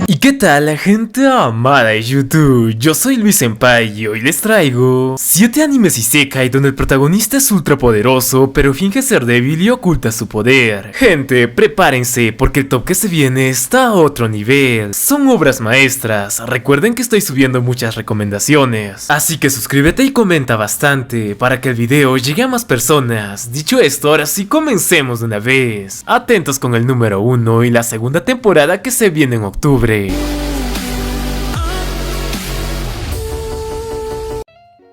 ¿Y qué tal la gente amada de YouTube? Yo soy Luis Senpai y hoy les traigo 7 animes isekai donde el protagonista es ultra poderoso pero finge ser débil y oculta su poder. Gente, prepárense porque el top que se viene está a otro nivel. Son obras maestras, recuerden que estoy subiendo muchas recomendaciones, así que suscríbete y comenta bastante para que el video llegue a más personas. Dicho esto, ahora sí comencemos de una vez. Atentos con el número 1 y la segunda temporada que se viene en octubre.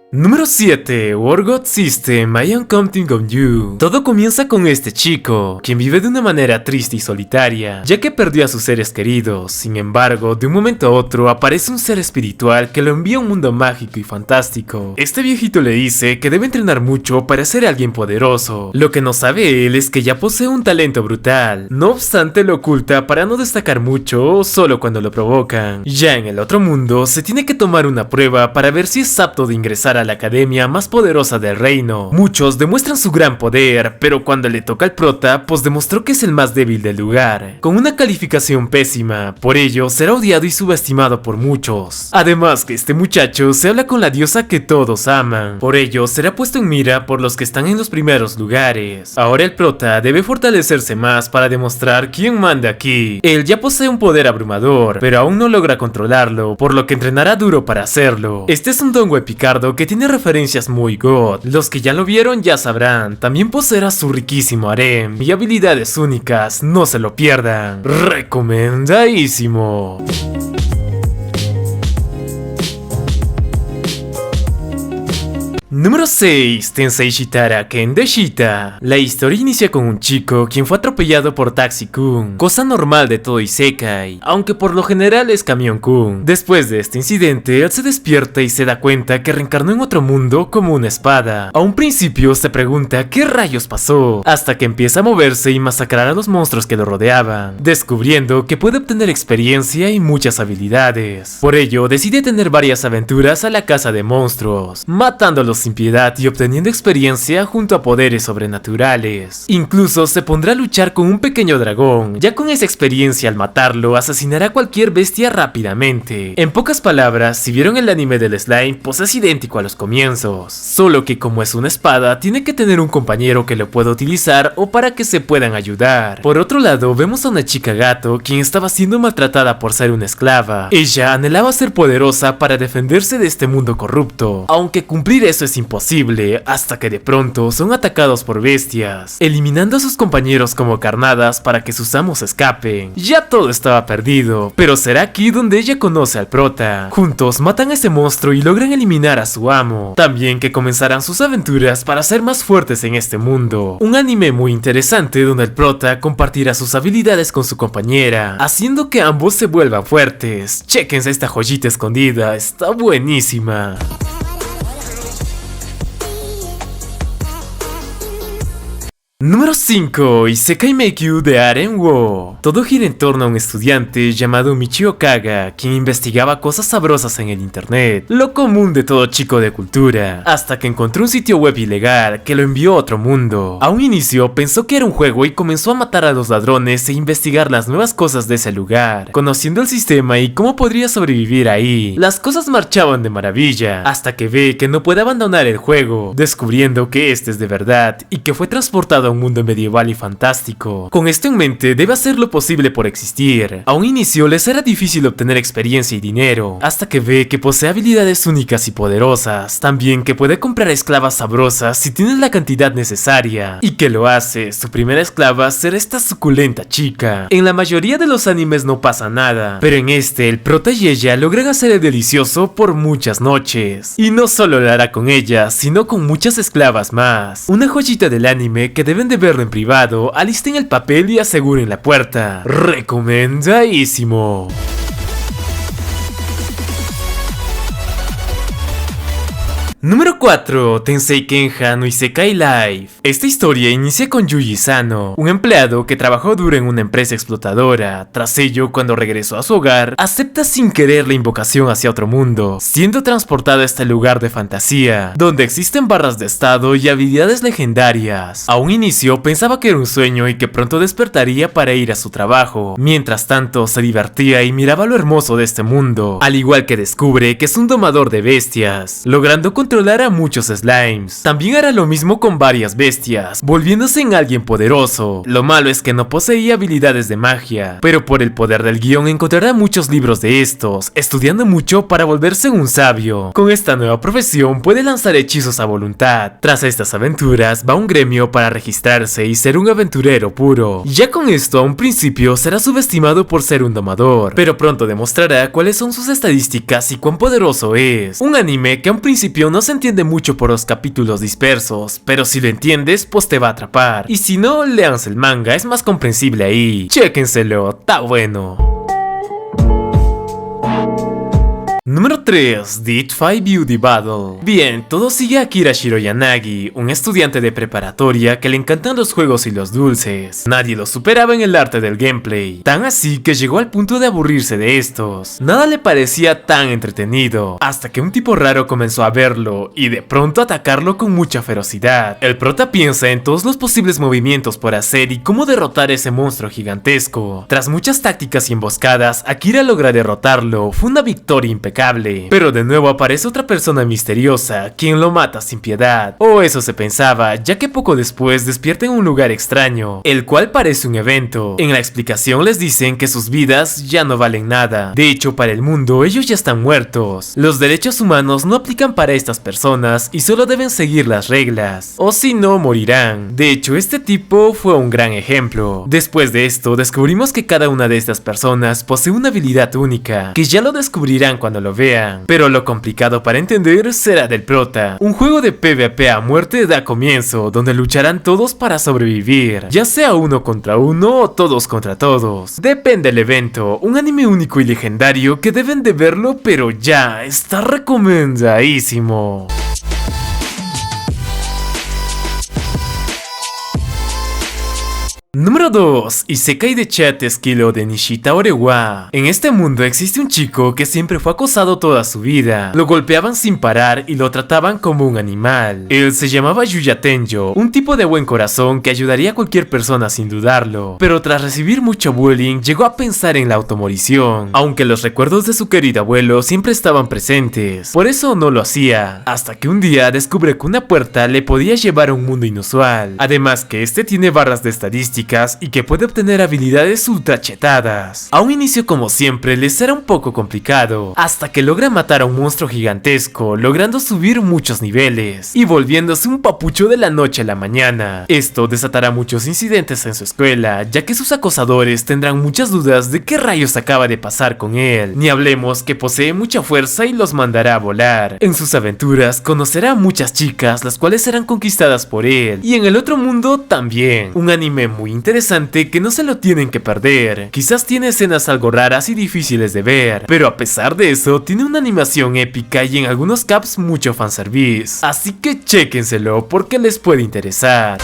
Número 7. War God System, I Am Counting on You. Todo comienza con este chico, quien vive de una manera triste y solitaria, ya que perdió a sus seres queridos. Sin embargo, de un momento a otro aparece un ser espiritual que lo envía a un mundo mágico y fantástico. Este viejito le dice que debe entrenar mucho para ser alguien poderoso. Lo que no sabe él es que ya posee un talento brutal. No obstante, lo oculta para no destacar mucho o solo cuando lo provocan. Ya en el otro mundo, se tiene que tomar una prueba para ver si es apto de ingresar a la academia más poderosa del reino. Muchos demuestran su gran poder, pero cuando le toca al prota, pues demostró que es el más débil del lugar, con una calificación pésima. Por ello, será odiado y subestimado por muchos. Además que este muchacho se habla con la diosa que todos aman. Por ello, será puesto en mira por los que están en los primeros lugares. Ahora el prota debe fortalecerse más para demostrar quién manda aquí. Él ya posee un poder abrumador, pero aún no logra controlarlo, por lo que entrenará duro para hacerlo. Este es un dongo epicardo que tiene referencias muy god. Los que ya lo vieron ya sabrán. También poseerá su riquísimo harem y habilidades únicas. No se lo pierdan. Recomendadísimo. Número 6. Tensei Shitara Ken de Shita. La historia inicia con un chico quien fue atropellado por Taxi-kun, cosa normal de todo isekai, aunque por lo general es Camión-kun. Después de este incidente, él se despierta y se da cuenta que reencarnó en otro mundo como una espada. A un principio se pregunta qué rayos pasó, hasta que empieza a moverse y masacrar a los monstruos que lo rodeaban, descubriendo que puede obtener experiencia y muchas habilidades. Por ello, decide tener varias aventuras a la casa de monstruos, matándolos sin piedad y obteniendo experiencia junto a poderes sobrenaturales. Incluso se pondrá a luchar con un pequeño dragón. Ya con esa experiencia al matarlo, asesinará a cualquier bestia rápidamente. En pocas palabras, si vieron el anime del slime, pues es idéntico a los comienzos, solo que como es una espada, tiene que tener un compañero que lo pueda utilizar o para que se puedan ayudar. Por otro lado, vemos a una chica gato quien estaba siendo maltratada por ser una esclava. Ella anhelaba ser poderosa para defenderse de este mundo corrupto, aunque cumplir eso es imposible, hasta que de pronto son atacados por bestias, eliminando a sus compañeros como carnadas para que sus amos escapen. Ya todo estaba perdido, pero será aquí donde ella conoce al prota. Juntos matan a ese monstruo y logran eliminar a su amo. También que comenzarán sus aventuras para ser más fuertes en este mundo. Un anime muy interesante donde el prota compartirá sus habilidades con su compañera, haciendo que ambos se vuelvan fuertes. Chéquense esta joyita escondida, está buenísima. Número 5. Isekai Meikyu de Aren Wo. Todo gira en torno a un estudiante llamado Michio Kaga, quien investigaba cosas sabrosas en el internet, lo común de todo chico de cultura, hasta que encontró un sitio web ilegal que lo envió a otro mundo. A un inicio pensó que era un juego y comenzó a matar a los ladrones e investigar las nuevas cosas de ese lugar, conociendo el sistema y cómo podría sobrevivir ahí. Las cosas marchaban de maravilla, hasta que ve que no puede abandonar el juego, descubriendo que este es de verdad y que fue transportado a un mundo medieval y fantástico. Con esto en mente, debe hacer lo posible por existir. A un inicio le será difícil obtener experiencia y dinero, hasta que ve que posee habilidades únicas y poderosas. También que puede comprar esclavas sabrosas si tiene la cantidad necesaria, y que lo hace. Su primera esclava será esta suculenta chica. En la mayoría de los animes no pasa nada, pero en este, el prota y ella logran hacer el delicioso por muchas noches. Y no solo lo hará con ella, sino con muchas esclavas más. Una joyita del anime que deben de verlo en privado, alisten el papel y aseguren la puerta. Recomendadísimo. Número 4. Tensei Kenja no Isekai Life. Esta historia inicia con Yuji Sano, un empleado que trabajó duro en una empresa explotadora. Tras ello, cuando regresó a su hogar, acepta sin querer la invocación hacia otro mundo, siendo transportado a este lugar de fantasía, donde existen barras de estado y habilidades legendarias. A un inicio pensaba que era un sueño y que pronto despertaría para ir a su trabajo. Mientras tanto, se divertía y miraba lo hermoso de este mundo, al igual que descubre que es un domador de bestias, logrando controlar a muchos slimes. También hará lo mismo con varias bestias, volviéndose en alguien poderoso. Lo malo es que no poseía habilidades de magia, pero por el poder del guión encontrará muchos libros de estos, estudiando mucho para volverse un sabio. Con esta nueva profesión puede lanzar hechizos a voluntad. Tras estas aventuras va a un gremio para registrarse y ser un aventurero puro. Ya con esto a un principio será subestimado por ser un domador, pero pronto demostrará cuáles son sus estadísticas y cuán poderoso es. Un anime que a un principio no se entiende mucho por los capítulos dispersos, pero si lo entiendes pues te va a atrapar, y si no, léanse el manga, es más comprensible ahí. Chéquenselo, está bueno. Número 3. Dead Fight Beauty Battle. Bien, todo sigue a Akira Shiroyanagi, un estudiante de preparatoria que le encantan los juegos y los dulces. Nadie lo superaba en el arte del gameplay, tan así que llegó al punto de aburrirse de estos. Nada le parecía tan entretenido, hasta que un tipo raro comenzó a verlo y de pronto atacarlo con mucha ferocidad. El prota piensa en todos los posibles movimientos por hacer y cómo derrotar a ese monstruo gigantesco. Tras muchas tácticas y emboscadas, Akira logra derrotarlo. Fue una victoria impecable. Pero de nuevo aparece otra persona misteriosa, quien lo mata sin piedad. O eso se pensaba, ya que poco después despierta en un lugar extraño, el cual parece un evento. En la explicación les dicen que sus vidas ya no valen nada. De hecho, para el mundo ellos ya están muertos. Los derechos humanos no aplican para estas personas y solo deben seguir las reglas, o si no morirán. De hecho, este tipo fue un gran ejemplo. Después de esto, descubrimos que cada una de estas personas posee una habilidad única, que ya lo descubrirán cuando lo vean, pero lo complicado para entender será del prota. Un juego de PvP a muerte da comienzo, donde lucharán todos para sobrevivir, ya sea uno contra uno o todos contra todos. Depende del evento, un anime único y legendario que deben de verlo, pero ya está recomendadísimo. Número 2. Isekai de Chat Esquilo de Nishita Orewa. En este mundo existe un chico que siempre fue acosado toda su vida. Lo golpeaban sin parar y lo trataban como un animal. Él se llamaba Yuya Tenjo, un tipo de buen corazón que ayudaría a cualquier persona sin dudarlo. Pero tras recibir mucho bullying, llegó a pensar en la automorición, aunque los recuerdos de su querido abuelo siempre estaban presentes. Por eso no lo hacía, hasta que un día descubre que una puerta le podía llevar a un mundo inusual. Además que este tiene barras de estadística y que puede obtener habilidades ultra chetadas. A un inicio, como siempre, les será un poco complicado, hasta que logra matar a un monstruo gigantesco, logrando subir muchos niveles y volviéndose un papucho de la noche a la mañana. Esto desatará muchos incidentes en su escuela, ya que sus acosadores tendrán muchas dudas de qué rayos acaba de pasar con él. Ni hablemos que posee mucha fuerza y los mandará a volar. En sus aventuras conocerá a muchas chicas, las cuales serán conquistadas por él, y en el otro mundo también. Un anime muy interesante que no se lo tienen que perder. Quizás tiene escenas algo raras y difíciles de ver, pero a pesar de eso tiene una animación épica y en algunos caps mucho fanservice. Así que chéquenselo porque les puede interesar.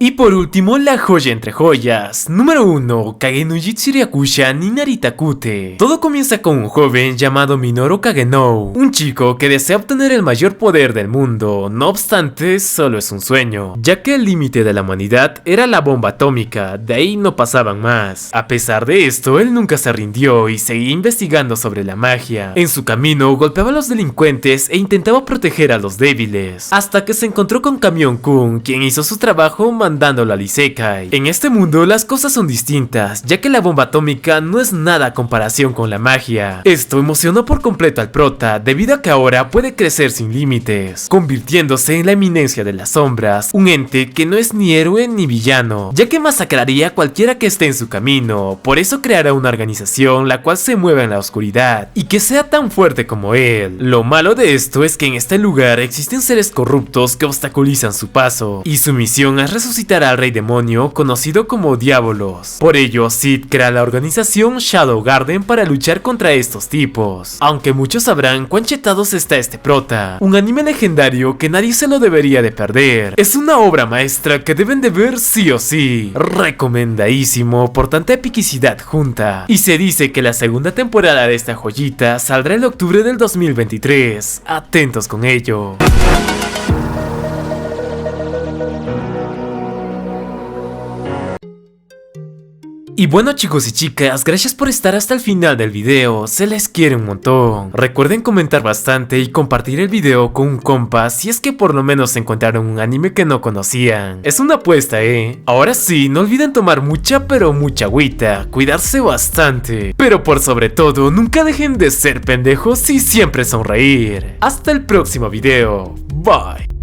Y por último, la joya entre joyas. Número 1. Kage no Jitsuri Akusha ni Naritakute. Todo comienza con un joven llamado Minoru Kagenou, un chico que desea obtener el mayor poder del mundo. No obstante, solo es un sueño, ya que el límite de la humanidad era la bomba atómica, de ahí no pasaban más. A pesar de esto, él nunca se rindió y seguía investigando sobre la magia. En su camino, golpeaba a los delincuentes e intentaba proteger a los débiles, hasta que se encontró con Kamion-kun, quien hizo su trabajo mandándolo al Isekai. En este mundo las cosas son distintas, ya que la bomba atómica no es nada a comparación con la magia. Esto emocionó por completo al prota, debido a que ahora puede crecer sin límites, convirtiéndose en la eminencia de las sombras, un ente que no es ni héroe ni villano, ya que masacraría a cualquiera que esté en su camino. Por eso creará una organización la cual se mueva en la oscuridad y que sea tan fuerte como él. Lo malo de esto es que en este lugar existen seres corruptos que obstaculizan su paso, y su misión es resucitar resucitará al rey demonio conocido como Diabolos. Por ello, Sid crea la organización Shadow Garden para luchar contra estos tipos. Aunque muchos sabrán cuán chetados está este prota, un anime legendario que nadie se lo debería de perder. Es una obra maestra que deben de ver sí o sí. Recomendadísimo por tanta epicidad junta. Y se dice que la segunda temporada de esta joyita saldrá en octubre del 2023. Atentos con ello. Y bueno, chicos y chicas, gracias por estar hasta el final del video, se les quiere un montón. Recuerden comentar bastante y compartir el video con un compa si es que por lo menos encontraron un anime que no conocían. Es una apuesta, Ahora sí, no olviden tomar mucha pero mucha agüita, cuidarse bastante. Pero por sobre todo, nunca dejen de ser pendejos y siempre sonreír. Hasta el próximo video, bye.